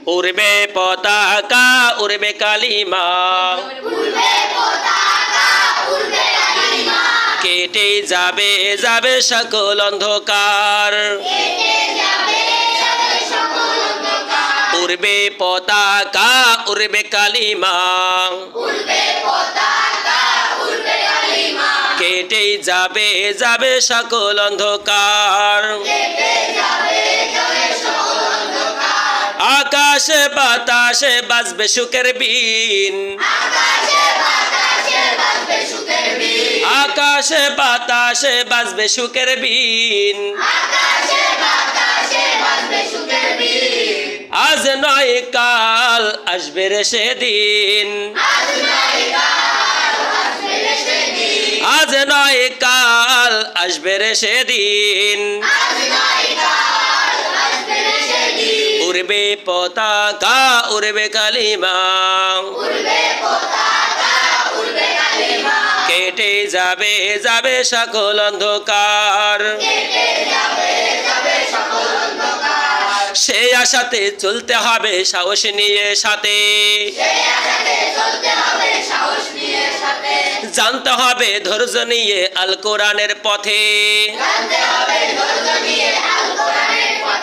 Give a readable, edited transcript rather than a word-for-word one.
উড়বে পতাকা উড়বে কালিমা কেটে যাবে যাবে সকল অন্ধকার উড়বে পতাকা উড়বে কালিমা কেটে যাবে যাবে সকল অন্ধকার আকাশে বাতাসে বাজবে সুখের বিন আকাশে বাতাসে বাজবে সুখের বিন আজ নয় কাল আসবে রে সেদিন আজ নয় কাল আসবে রে সেদিন উড়বে পতাকা উড়বে কালিমা কেটে যাবে যাবে সকল অন্ধকার সেই আশাতে চলতে হবে সাহস নিয়ে সাথে জানতে হবে ধৈর্য নিয়ে আল কোরআনের পথে